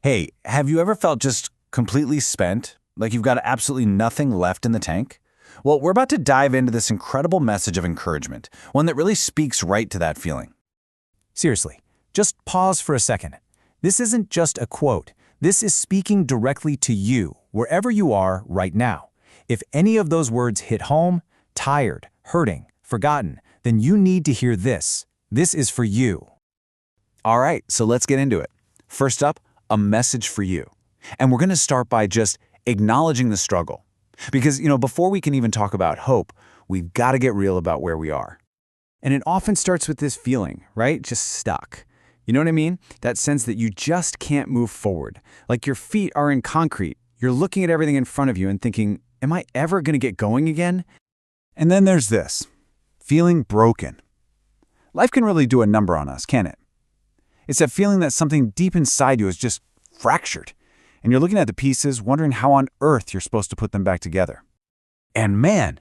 Hey, have you ever felt just completely spent? Like you've got absolutely nothing left in the tank? Well, we're about to dive into this incredible message of encouragement, one that really speaks right to that feeling. Seriously, just pause for a second. This isn't just a quote. This is speaking directly to you, wherever you are right now. If any of those words hit home, tired, hurting, forgotten, then you need to hear this. This is for you. All right, so let's get into it. First up, a message for you. And we're going to start by just acknowledging the struggle. Because, before we can even talk about hope, we've got to get real about where we are. And it often starts with this feeling, right? Just stuck. You know what I mean? That sense that you just can't move forward. Like your feet are in concrete. You're looking at everything in front of you and thinking, am I ever going to get going again? And then there's this, feeling broken. Life can really do a number on us, can't it? It's that feeling that something deep inside you is just fractured. And you're looking at the pieces, wondering how on earth you're supposed to put them back together. And man,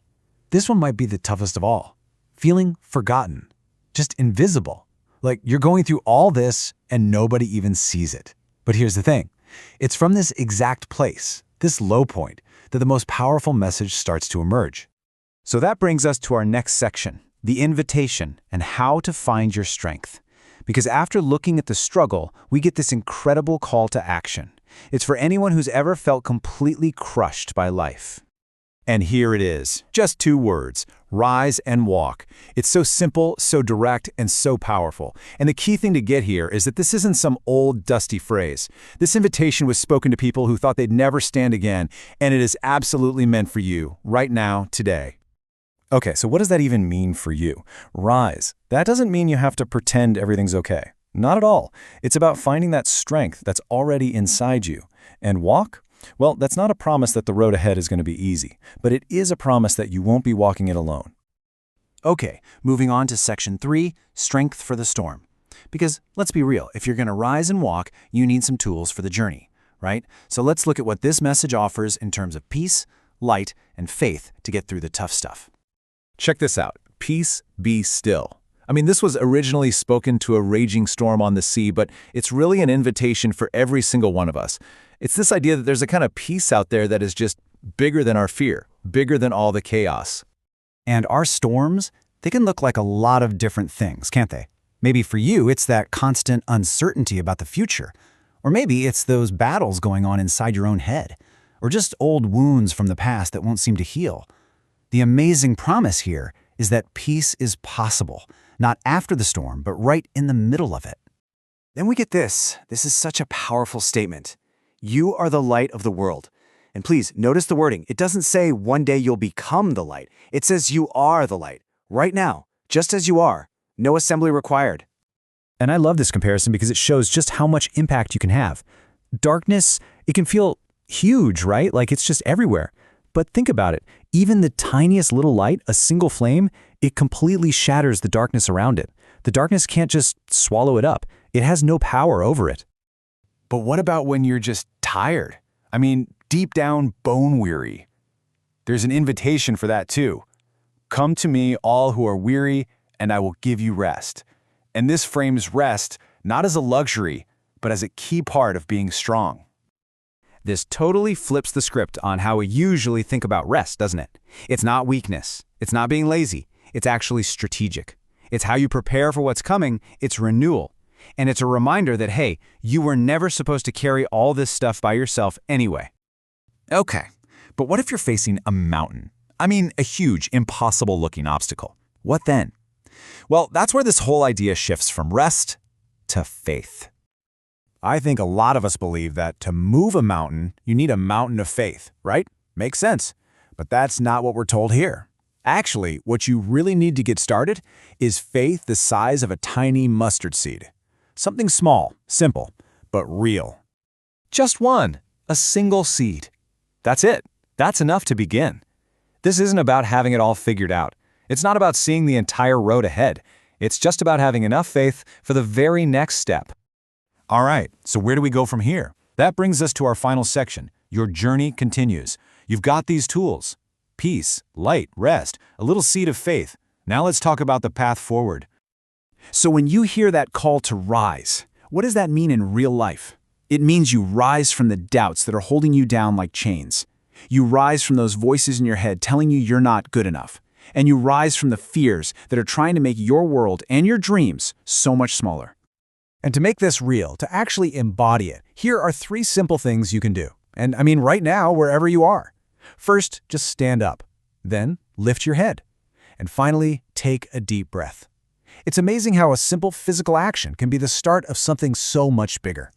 this one might be the toughest of all. Feeling forgotten, just invisible. Like you're going through all this and nobody even sees it. But here's the thing. It's from this exact place, this low point, that the most powerful message starts to emerge. So that brings us to our next section, the invitation and how to find your strength. Because after looking at the struggle, we get this incredible call to action. It's for anyone who's ever felt completely crushed by life. And here it is, just 2 words, rise and walk. It's so simple, so direct, and so powerful. And the key thing to get here is that this isn't some old, dusty phrase. This invitation was spoken to people who thought they'd never stand again, and it is absolutely meant for you, right now, today. Okay, so what does that even mean for you? Rise. That doesn't mean you have to pretend everything's okay. Not at all. It's about finding that strength that's already inside you. And walk? Well, that's not a promise that the road ahead is going to be easy, but it is a promise that you won't be walking it alone. Okay, moving on to section 3, strength for the storm. Because let's be real, if you're going to rise and walk, you need some tools for the journey, right? So let's look at what this message offers in terms of peace, light, and faith to get through the tough stuff. Check this out. Peace, be still. I mean, this was originally spoken to a raging storm on the sea, but it's really an invitation for every single one of us. It's this idea that there's a kind of peace out there that is just bigger than our fear, bigger than all the chaos. And our storms, they can look like a lot of different things, can't they? Maybe for you, it's that constant uncertainty about the future. Or maybe it's those battles going on inside your own head. Or just old wounds from the past that won't seem to heal. The amazing promise here is that peace is possible, not after the storm, but right in the middle of it. Then we get this. This is such a powerful statement. You are the light of the world. And please, notice the wording. It doesn't say one day you'll become the light. It says you are the light. Right now, just as you are. No assembly required. And I love this comparison because it shows just how much impact you can have. Darkness, it can feel huge, right? Like it's just everywhere. But think about it. Even the tiniest little light, a single flame, it completely shatters the darkness around it. The darkness can't just swallow it up. It has no power over it. But what about when you're just tired? I mean, deep down, bone weary. There's an invitation for that too. Come to me, all who are weary, and I will give you rest. And this frames rest not as a luxury, but as a key part of being strong. This totally flips the script on how we usually think about rest, doesn't it? It's not weakness. It's not being lazy. It's actually strategic. It's how you prepare for what's coming. It's renewal. And it's a reminder that, hey, you were never supposed to carry all this stuff by yourself anyway. Okay, but what if you're facing a mountain? I mean, a huge, impossible-looking obstacle. What then? Well, that's where this whole idea shifts from rest to faith. I think a lot of us believe that to move a mountain, you need a mountain of faith, right? Makes sense. But that's not what we're told here. Actually, what you really need to get started is faith the size of a tiny mustard seed. Something small, simple, but real. Just one, a single seed. That's it. That's enough to begin. This isn't about having it all figured out. It's not about seeing the entire road ahead. It's just about having enough faith for the very next step. All right, so where do we go from here? That brings us to our final section. Your journey continues. You've got these tools. Peace, light, rest, a little seed of faith. Now let's talk about the path forward. So when you hear that call to rise, what does that mean in real life? It means you rise from the doubts that are holding you down like chains. You rise from those voices in your head telling you you're not good enough. And you rise from the fears that are trying to make your world and your dreams so much smaller. And to make this real, to actually embody it, here are 3 simple things you can do. And I mean right now, wherever you are. First, just stand up. Then, lift your head. And finally, take a deep breath. It's amazing how a simple physical action can be the start of something so much bigger.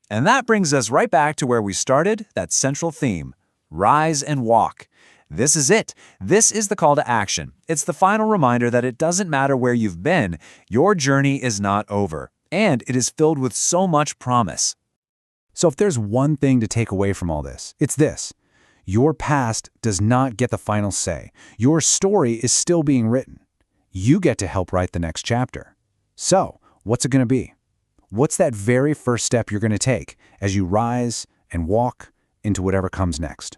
And that brings us right back to where we started, that central theme: rise and walk. This is it. This is the call to action. It's the final reminder that it doesn't matter where you've been, your journey is not over, and it is filled with so much promise. So if there's one thing to take away from all this, it's this. Your past does not get the final say. Your story is still being written. You get to help write the next chapter. So, what's it going to be? What's that very first step you're going to take as you rise and walk into whatever comes next?